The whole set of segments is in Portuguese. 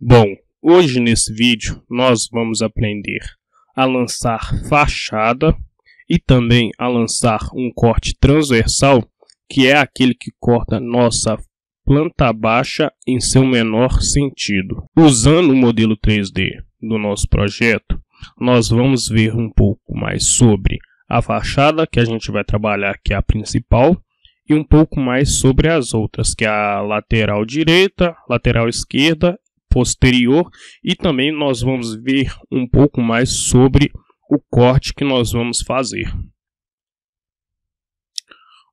Bom, hoje nesse vídeo nós vamos aprender a lançar fachada e também a lançar um corte transversal, que é aquele que corta nossa planta baixa em seu menor sentido. Usando o modelo 3D do nosso projeto, nós vamos ver um pouco mais sobre a fachada que a gente vai trabalhar, que é a principal, e um pouco mais sobre as outras, que é a lateral direita, lateral esquerda, posterior, e também nós vamos ver um pouco mais sobre o corte que nós vamos fazer.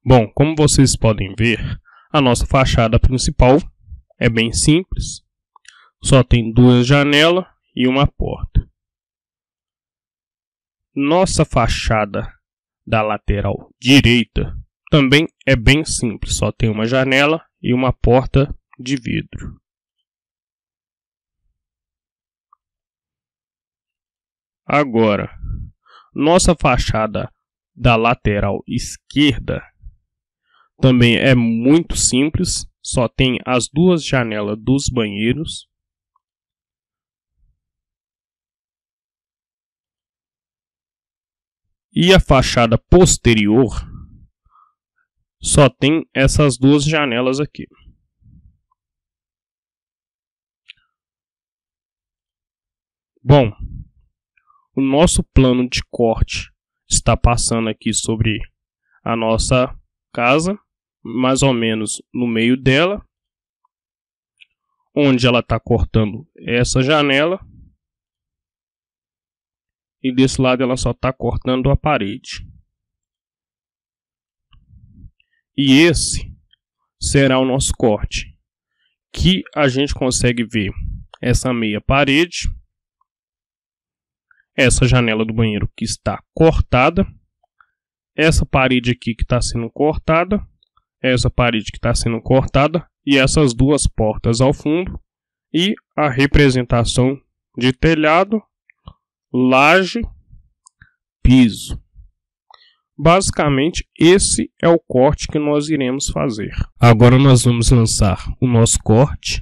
Bom, como vocês podem ver, a nossa fachada principal é bem simples, só tem duas janelas e uma porta. Nossa fachada da lateral direita também é bem simples, só tem uma janela e uma porta de vidro. Agora, nossa fachada da lateral esquerda também é muito simples, só tem as duas janelas dos banheiros. E a fachada posterior só tem essas duas janelas aqui. Bom, o nosso plano de corte está passando aqui sobre a nossa casa, mais ou menos no meio dela, onde ela está cortando essa janela, e desse lado ela só está cortando a parede. E esse será o nosso corte, que a gente consegue ver essa meia parede, essa janela do banheiro que está cortada, essa parede aqui que está sendo cortada, essa parede que está sendo cortada e essas duas portas ao fundo, e a representação de telhado, laje, piso. Basicamente, esse é o corte que nós iremos fazer. Agora nós vamos lançar o nosso corte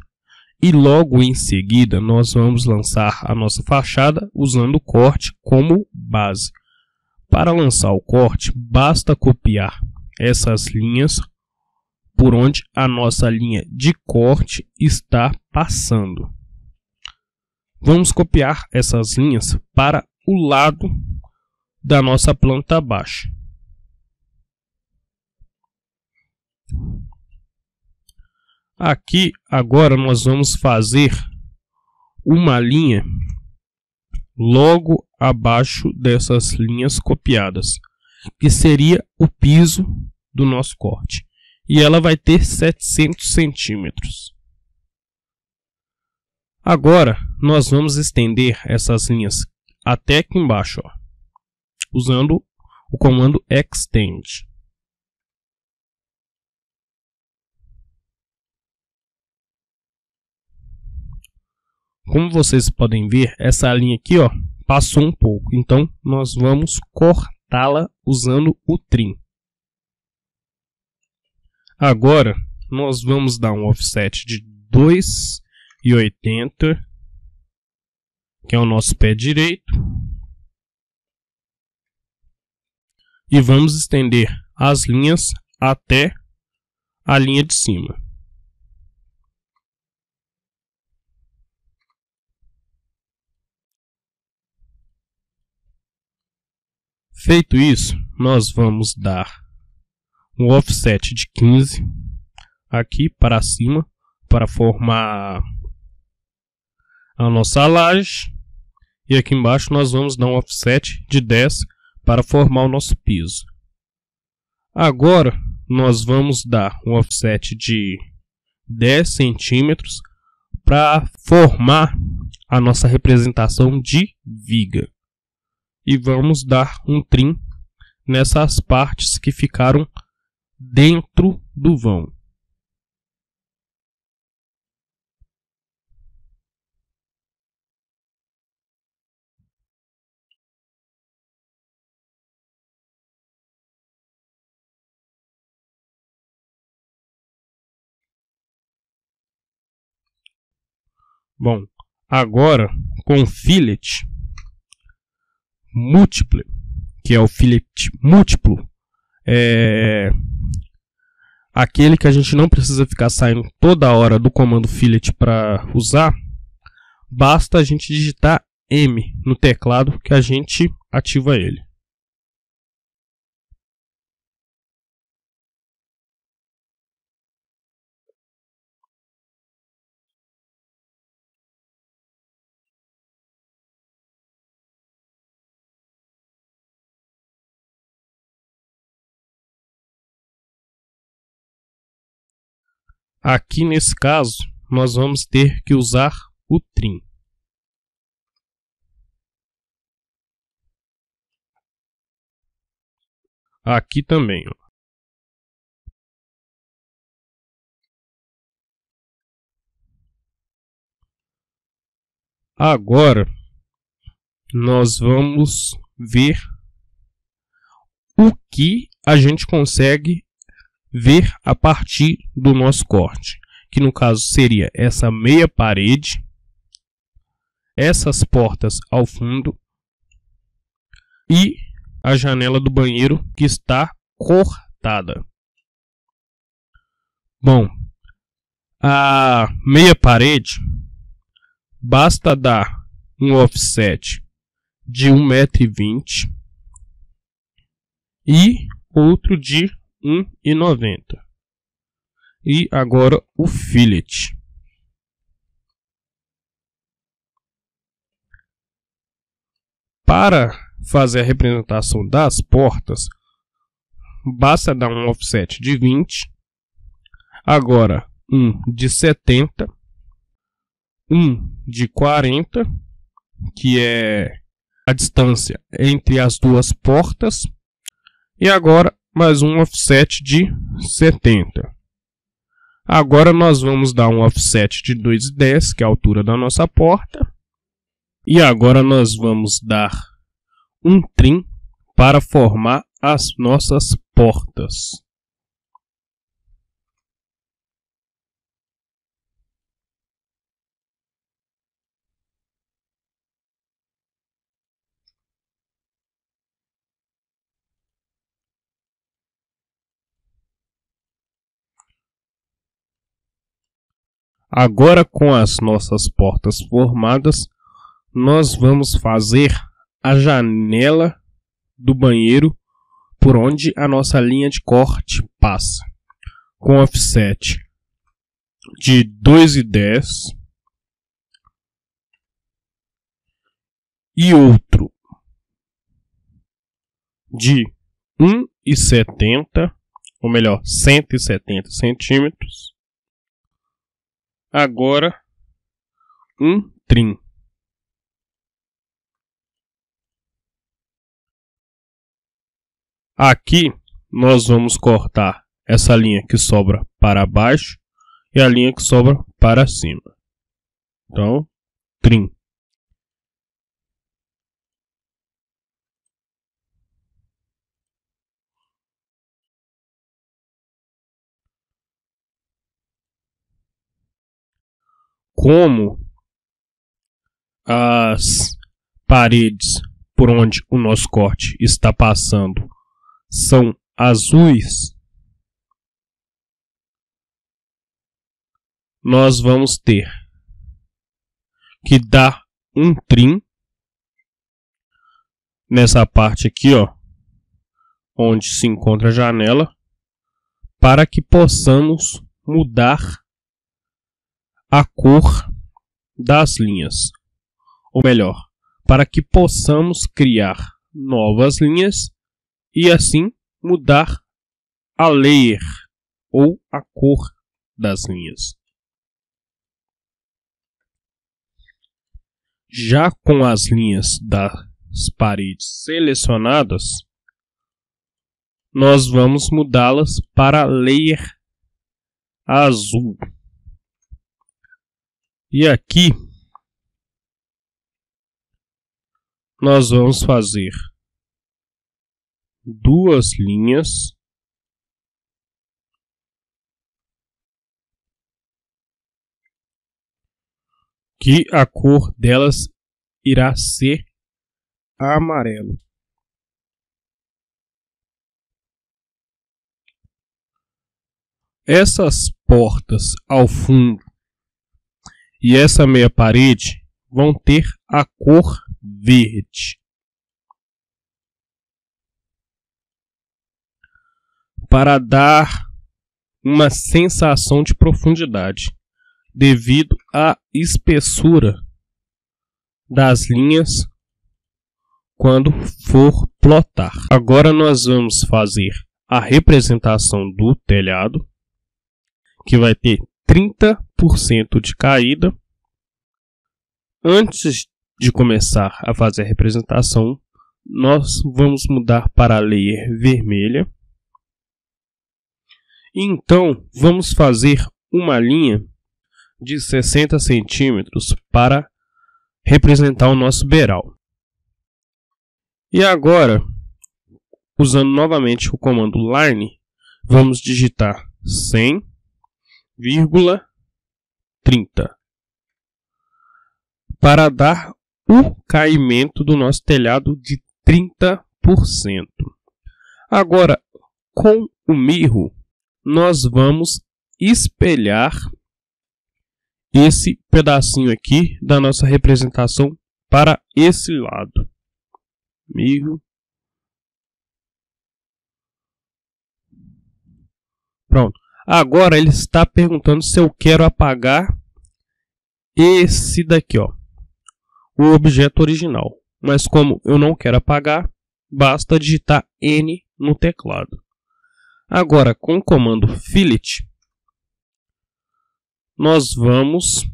e logo em seguida nós vamos lançar a nossa fachada usando o corte como base. Para lançar o corte, basta copiar essas linhas por onde a nossa linha de corte está passando. Vamos copiar essas linhas para o lado da nossa planta baixa. Aqui agora nós vamos fazer uma linha logo abaixo dessas linhas copiadas, que seria o piso do nosso corte, e ela vai ter 700 centímetros. Agora nós vamos estender essas linhas até aqui embaixo, ó, usando o comando extend. Como vocês podem ver, essa linha aqui, ó, passou um pouco, então nós vamos cortá-la usando o trim. Agora nós vamos dar um offset de 2,80, que é o nosso pé direito, e vamos estender as linhas até a linha de cima. Feito isso, nós vamos dar um offset de 15 aqui para cima para formar a nossa laje, e aqui embaixo nós vamos dar um offset de 10 para formar o nosso piso. Agora nós vamos dar um offset de 10 centímetros para formar a nossa representação de viga. E vamos dar um trim nessas partes que ficaram dentro do vão. Bom, Agora, com fillet múltiplo, que é o fillet múltiplo, aquele que a gente não precisa ficar saindo toda hora do comando fillet para usar, basta a gente digitar M no teclado que a gente ativa ele. Aqui nesse caso, nós vamos ter que usar o trim. Aqui também, ó. Agora, nós vamos ver o que a gente consegue ver a partir do nosso corte, que no caso seria essa meia parede, essas portas ao fundo e a janela do banheiro que está cortada. Bom, a meia parede basta dar um offset de 1,20 m e outro de 1,90 m. E agora o fillet. Para fazer a representação das portas, basta dar um offset de 20, agora um de 70, um de 40, que é a distância entre as duas portas, e agora mais um offset de 70. Agora nós vamos dar um offset de 2,10, que é a altura da nossa porta. E agora nós vamos dar um trim para formar as nossas portas. Agora, com as nossas portas formadas, nós vamos fazer a janela do banheiro por onde a nossa linha de corte passa, com offset de 2,10 e outro de 1,70, ou melhor, 170 centímetros. Agora um trim. Aqui nós vamos cortar essa linha que sobra para baixo e a linha que sobra para cima. Então, trim. Como as paredes por onde o nosso corte está passando são azuis, nós vamos ter que dar um trim nessa parte aqui, ó, onde se encontra a janela, para que possamos mudar a cor das linhas, ou melhor, para que possamos criar novas linhas e assim mudar a layer ou a cor das linhas. Já com as linhas das paredes selecionadas, nós vamos mudá-las para layer azul. E aqui nós vamos fazer duas linhas que a cor delas irá ser amarelo. Essas portas ao fundo e essa meia parede vão ter a cor verde. Para dar uma sensação de profundidade, devido à espessura das linhas quando for plotar. Agora nós vamos fazer a representação do telhado, que vai ter 30% de caída. Antes de começar a fazer a representação, nós vamos mudar para a layer vermelha. Então, vamos fazer uma linha de 60 centímetros para representar o nosso beiral. E agora, usando novamente o comando line, vamos digitar 100,30 para dar o caimento do nosso telhado de 30%. Agora, com o mirro, nós vamos espelhar esse pedacinho aqui da nossa representação para esse lado. Mirro. Pronto. Agora ele está perguntando se eu quero apagar esse daqui, ó, o objeto original. Mas como eu não quero apagar, basta digitar N no teclado. Agora, com o comando fillet, nós vamos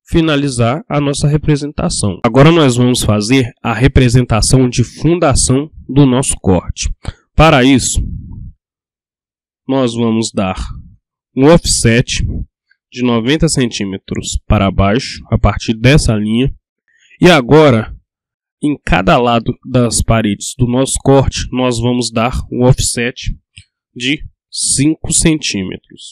finalizar a nossa representação. Agora nós vamos fazer a representação de fundação do nosso corte. Para isso, nós vamos dar um offset de 90 centímetros para baixo, a partir dessa linha. E agora, em cada lado das paredes do nosso corte, nós vamos dar um offset de 5 centímetros.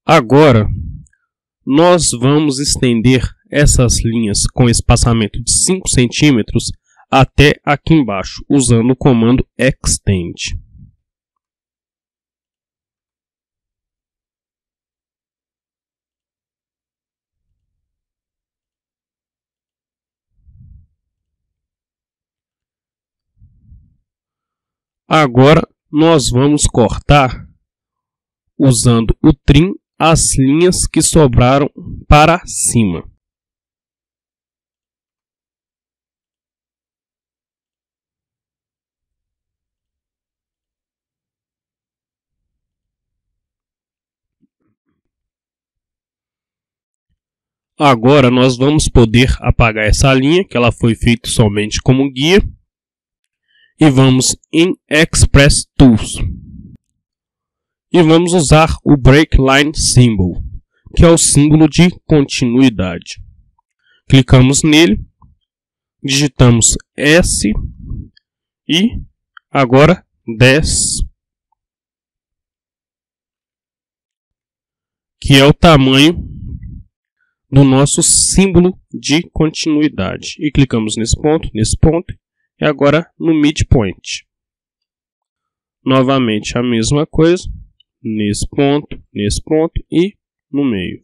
Agora, nós vamos estender essas linhas com espaçamento de 5 centímetros até aqui embaixo, usando o comando extend. Agora, nós vamos cortar, usando o trim, as linhas que sobraram para cima. Agora nós vamos poder apagar essa linha, que ela foi feita somente como guia. E vamos em Express Tools. E vamos usar o Break Line Symbol, que é o símbolo de continuidade. Clicamos nele, digitamos S e agora 10, que é o tamanho do nosso símbolo de continuidade. E clicamos nesse ponto e agora no midpoint. Novamente a mesma coisa. Nesse ponto e no meio.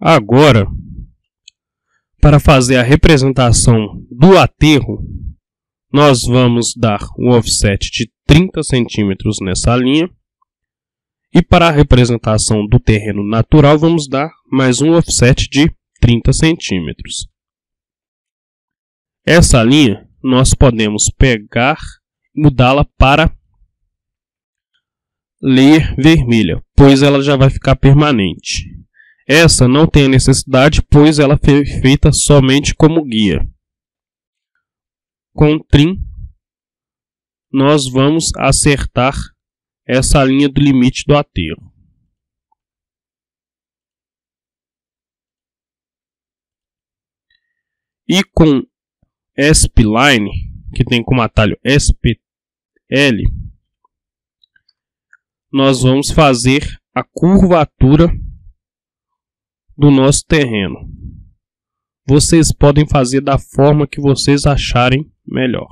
Agora, para fazer a representação do aterro, nós vamos dar um offset de 30 centímetros nessa linha. E para a representação do terreno natural, vamos dar mais um offset de 30 centímetros. Essa linha nós podemos pegar e mudá-la para layer vermelha, pois ela já vai ficar permanente. Essa não tem necessidade, pois ela foi feita somente como guia. Com trim, nós vamos acertar essa linha do limite do aterro. E com spline, que tem como atalho SPL, nós vamos fazer a curvatura do nosso terreno. Vocês podem fazer da forma que vocês acharem melhor.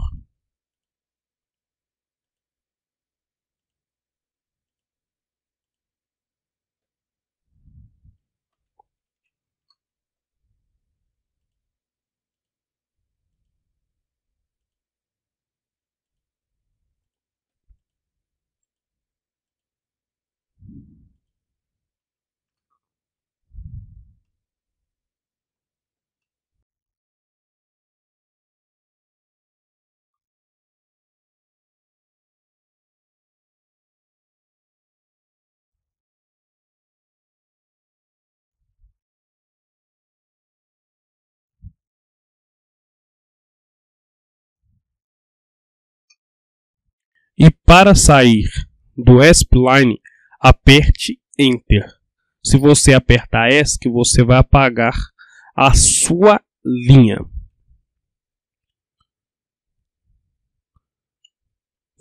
E para sair do spline, aperte Enter. Se você apertar ESC, você vai apagar a sua linha.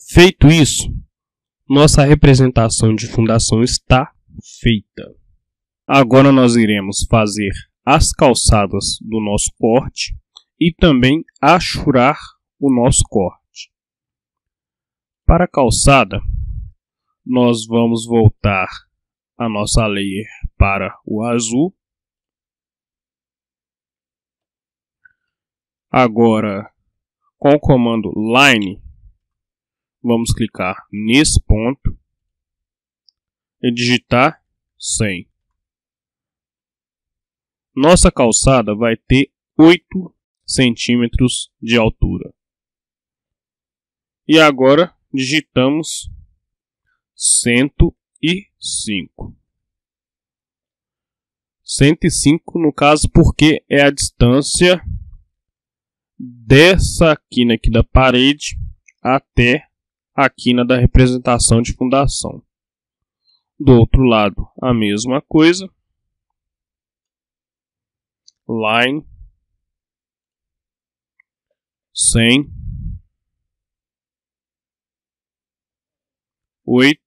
Feito isso, nossa representação de fundação está feita. Agora nós iremos fazer as calçadas do nosso corte e também achurar o nosso corte. Para a calçada, nós vamos voltar a nossa layer para o azul. Agora, com o comando Line, vamos clicar nesse ponto e digitar 100. Nossa calçada vai ter 8 centímetros de altura. E agora digitamos 105. 105 no caso porque é a distância dessa quina aqui da parede até a quina da representação de fundação. Do outro lado a mesma coisa. Line 100 8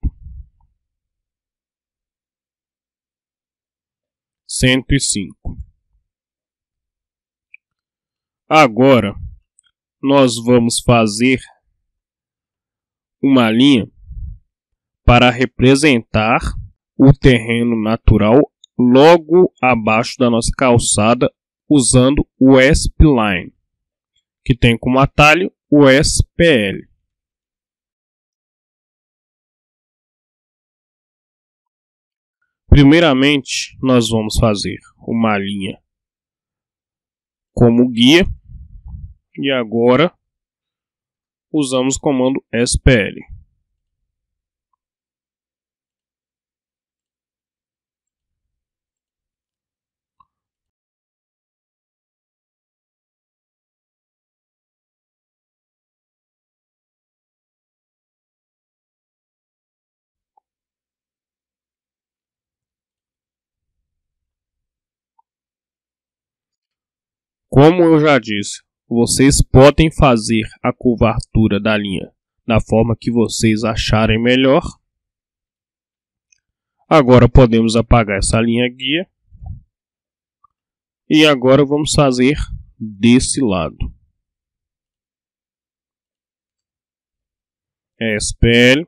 105. Agora nós vamos fazer uma linha para representar o terreno natural logo abaixo da nossa calçada usando o spline, que tem como atalho o SPL. Primeiramente, nós vamos fazer uma linha como guia e agora usamos o comando SPL. Como eu já disse, vocês podem fazer a curvatura da linha da forma que vocês acharem melhor. Agora podemos apagar essa linha guia. E agora vamos fazer desse lado. SPL.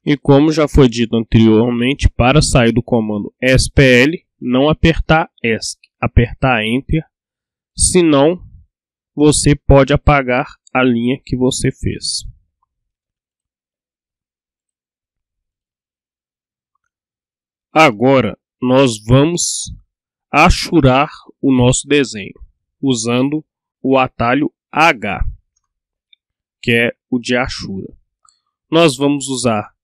E como já foi dito anteriormente, para sair do comando SPL, não apertar ESC, apertar Enter, senão você pode apagar a linha que você fez. Agora nós vamos achurar o nosso desenho, usando o atalho H, que é o de achura. Nós vamos usar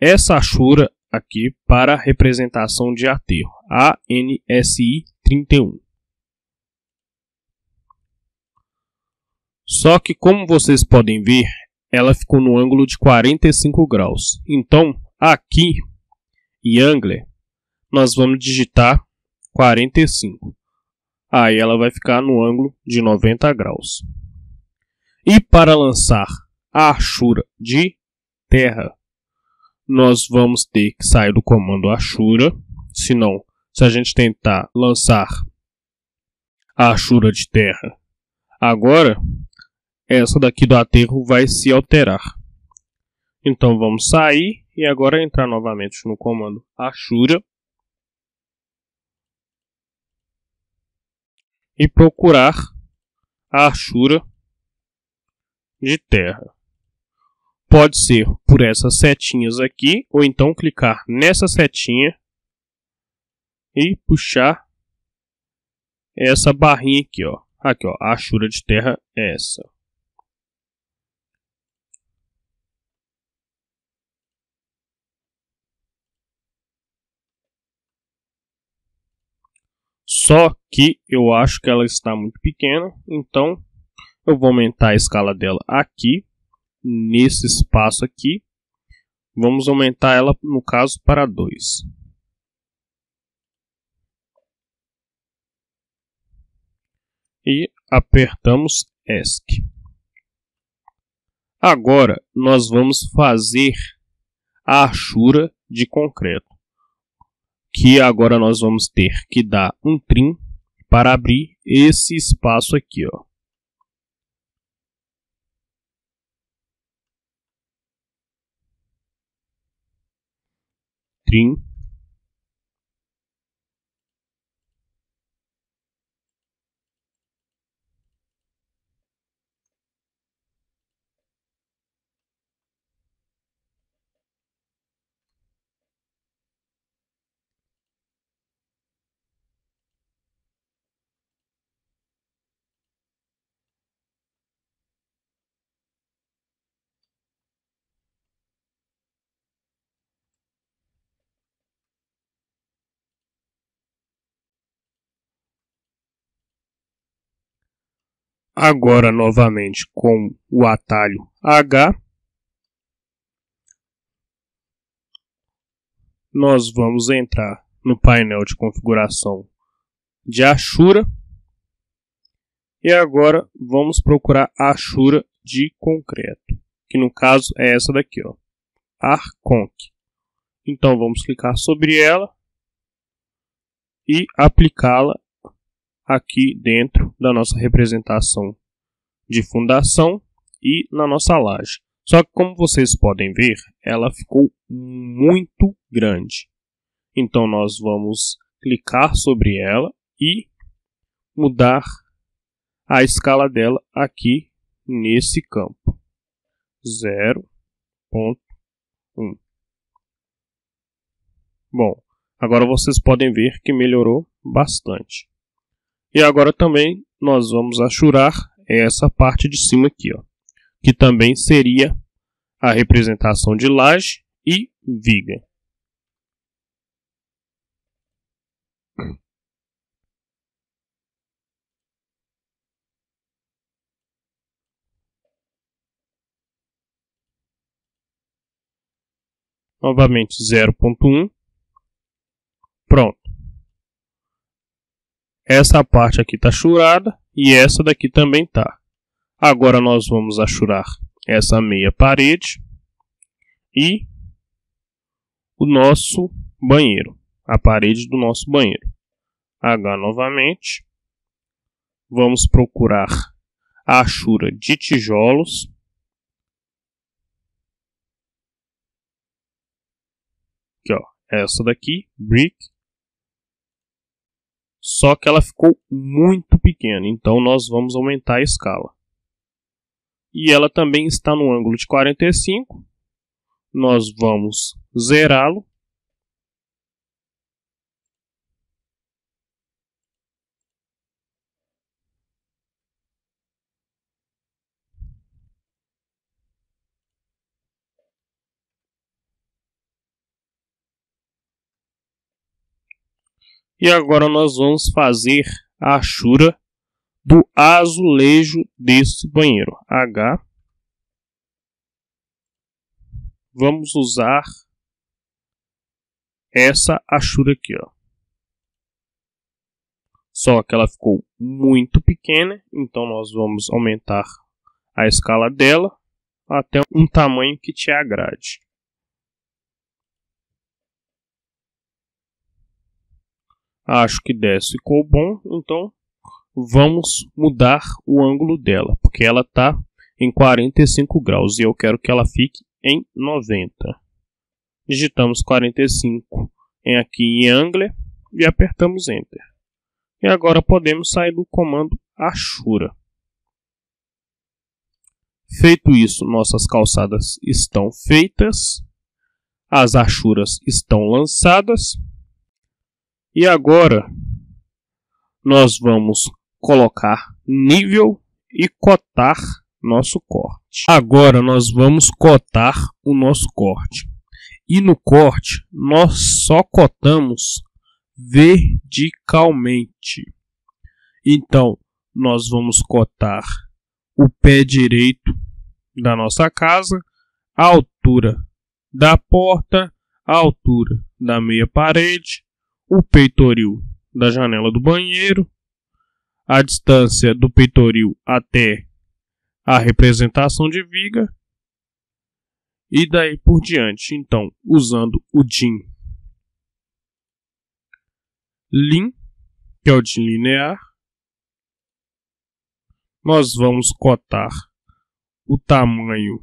essa achura aqui para a representação de aterro, ANSI 31. Só que, como vocês podem ver, ela ficou no ângulo de 45 graus. Então, aqui em Angler, nós vamos digitar 45. Aí ela vai ficar no ângulo de 90 graus. E para lançar a achura de terra, nós vamos ter que sair do comando achura. Senão, se a gente tentar lançar a achura de terra agora, essa daqui do aterro vai se alterar. Então vamos sair e agora entrar novamente no comando achura e procurar a achura de terra. Pode ser por essas setinhas aqui, ou então clicar nessa setinha e puxar essa barrinha aqui, ó. Aqui, ó, a achura de terra é essa. Só que eu acho que ela está muito pequena, então eu vou aumentar a escala dela aqui, nesse espaço aqui. Vamos aumentar ela, no caso, para 2. E apertamos ESC. Agora nós vamos fazer a achura de concreto, que agora nós vamos ter que dar um trim para abrir esse espaço aqui, ó. Trim. Agora novamente com o atalho H, nós vamos entrar no painel de configuração de achura e agora vamos procurar a achura de concreto, que no caso é essa daqui, ó, Arconc. Então vamos clicar sobre ela e aplicá-la aqui dentro da nossa representação de fundação e na nossa laje. Só que, como vocês podem ver, ela ficou muito grande. Então nós vamos clicar sobre ela e mudar a escala dela aqui nesse campo. 0.1. Bom, agora vocês podem ver que melhorou bastante. E agora também nós vamos achurar essa parte de cima aqui, ó, que também seria a representação de laje e viga. Novamente 0.1. Pronto. Essa parte aqui está achurada e essa daqui também está. Agora nós vamos achurar essa meia parede e o nosso banheiro, a parede do nosso banheiro. H novamente. Vamos procurar a achura de tijolos. Aqui, ó, essa daqui, brick. Só que ela ficou muito pequena, então nós vamos aumentar a escala. E ela também está no ângulo de 45. Nós vamos zerá-lo. E agora nós vamos fazer a achura do azulejo desse banheiro. H. Vamos usar essa achura aqui, ó. Só que ela ficou muito pequena, então nós vamos aumentar a escala dela até um tamanho que te agrade. Acho que 10 ficou bom, então vamos mudar o ângulo dela, porque ela está em 45 graus e eu quero que ela fique em 90. Digitamos 45 aqui em Angle e apertamos Enter. E agora podemos sair do comando achura. Feito isso, nossas calçadas estão feitas, as achuras estão lançadas e agora nós vamos colocar nível e cotar nosso corte. Agora nós vamos cotar o nosso corte. E no corte nós só cotamos verticalmente. Então nós vamos cotar o pé direito da nossa casa, a altura da porta, a altura da meia parede, o peitoril da janela do banheiro, a distância do peitoril até a representação de viga e daí por diante. Então, usando o DIN Lin, que é o DIN linear, nós vamos cotar o tamanho,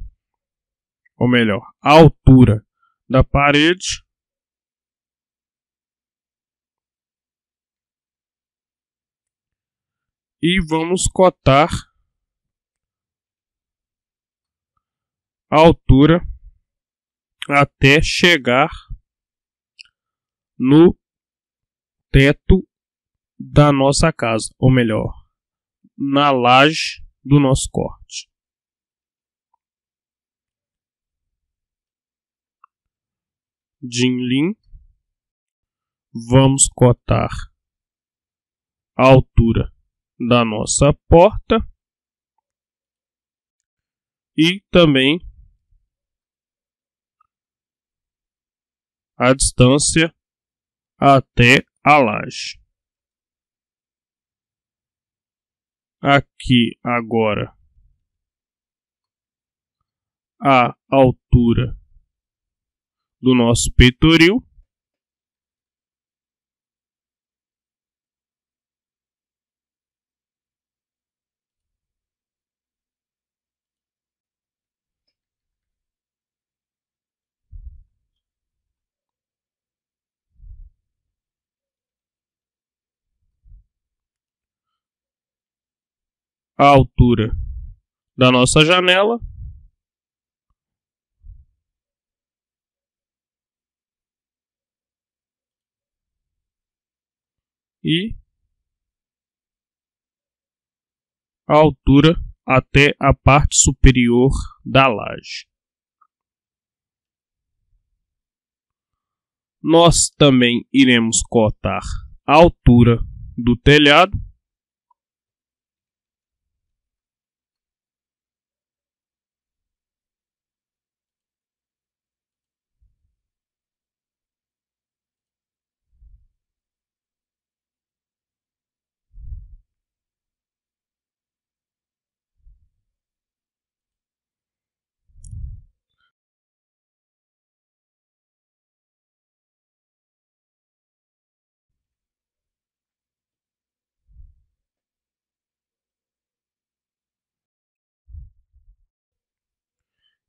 ou melhor, a altura da parede e vamos cotar a altura até chegar no teto da nossa casa, ou melhor, na laje do nosso corte. DIN Lin, vamos cotar a altura da nossa porta e também a distância até a laje. Aqui agora a altura do nosso peitoril. A altura da nossa janela e a altura até a parte superior da laje. Nós também iremos cotar a altura do telhado.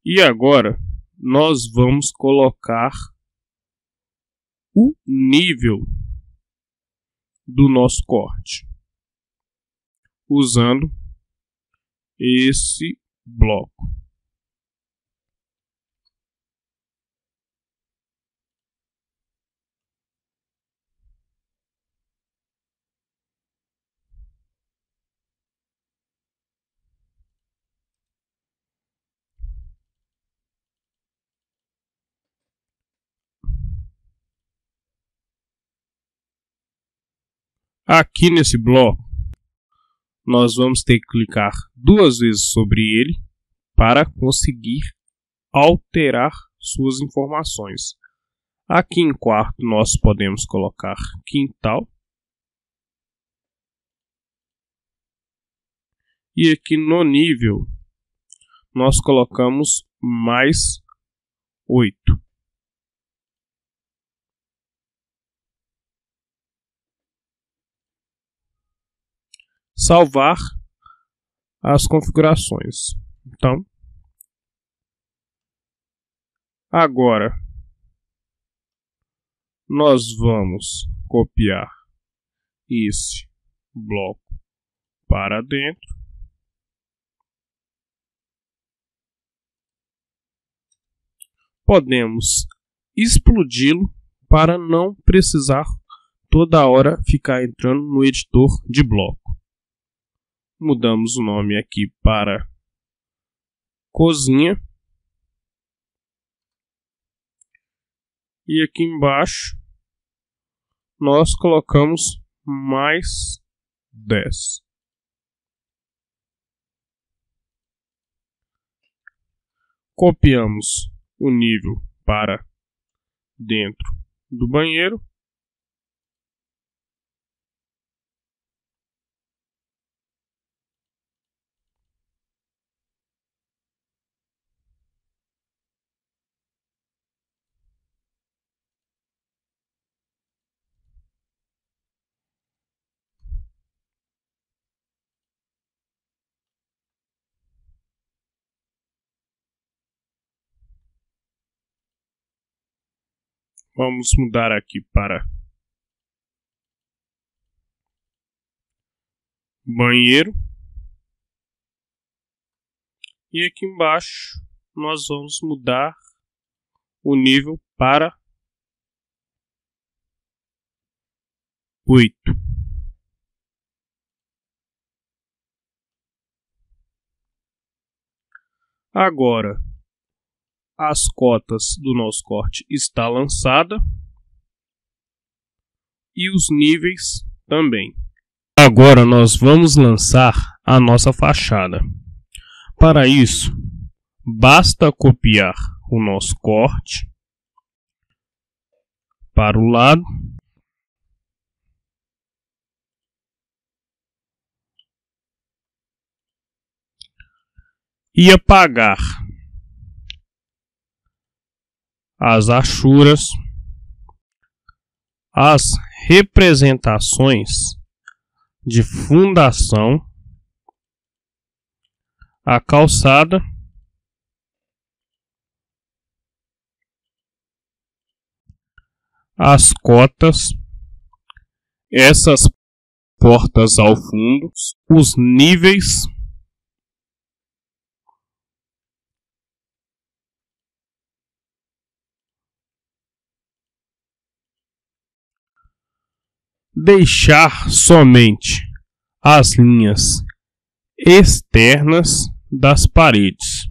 E agora nós vamos colocar o nível do nosso corte usando esse bloco. Aqui nesse bloco, nós vamos ter que clicar 2 vezes sobre ele para conseguir alterar suas informações. Aqui em quarto nós podemos colocar quintal. E aqui no nível nós colocamos mais 8. Salvar as configurações. Então, agora nós vamos copiar esse bloco para dentro. Podemos explodi-lo para não precisar toda hora ficar entrando no editor de bloco. Mudamos o nome aqui para cozinha. E aqui embaixo nós colocamos mais 10. Copiamos o nível para dentro do banheiro. Vamos mudar aqui para banheiro. E aqui embaixo nós vamos mudar o nível para 8. Agora as cotas do nosso corte está lançada e os níveis também. Agora nós vamos lançar a nossa fachada. Para isso, basta copiar o nosso corte para o lado e apagar as achuras, as representações de fundação, a calçada, as cotas, essas portas ao fundo, os níveis, deixar somente as linhas externas das paredes.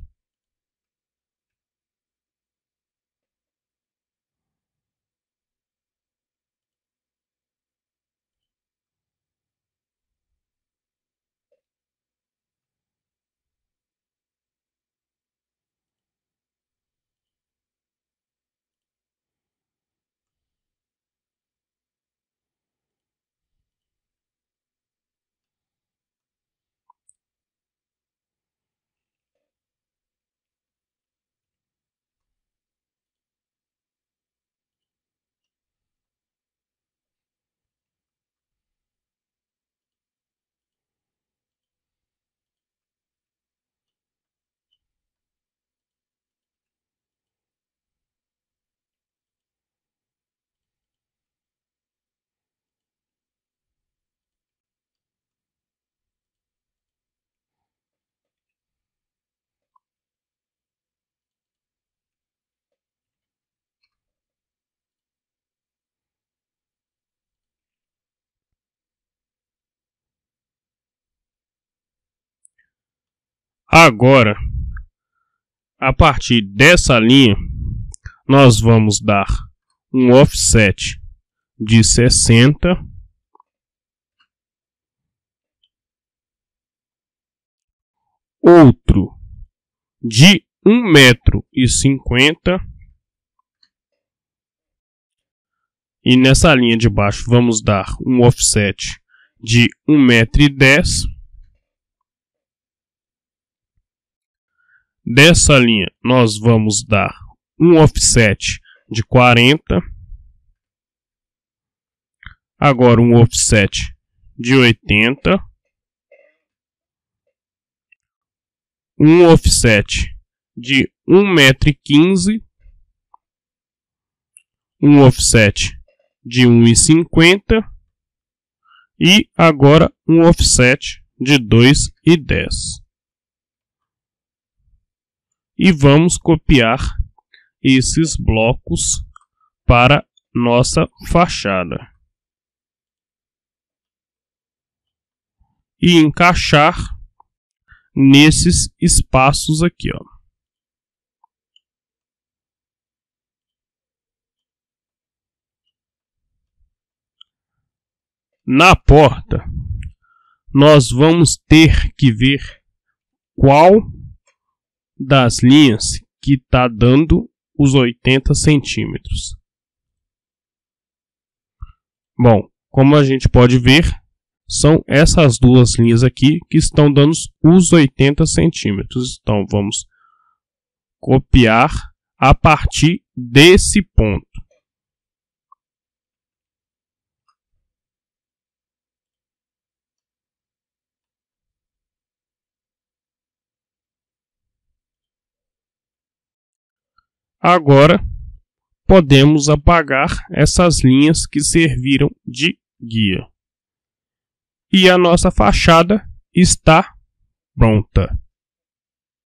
Agora, a partir dessa linha, nós vamos dar um offset de 60 outro de 1,50 m. E nessa linha de baixo vamos dar um offset de 1,10 m. Dessa linha nós vamos dar um offset de 40. Agora um offset de 80. Um offset de 1,15 m. Um offset de 1,50 m. E agora um offset de 2,10 m. E vamos copiar esses blocos para nossa fachada e encaixar nesses espaços aqui, ó. Na porta, nós vamos ter que ver qual das linhas que está dando os 80 centímetros. Bom, como a gente pode ver, são essas duas linhas aqui que estão dando os 80 centímetros. Então vamos copiar a partir desse ponto. Agora podemos apagar essas linhas que serviram de guia. E a nossa fachada está pronta.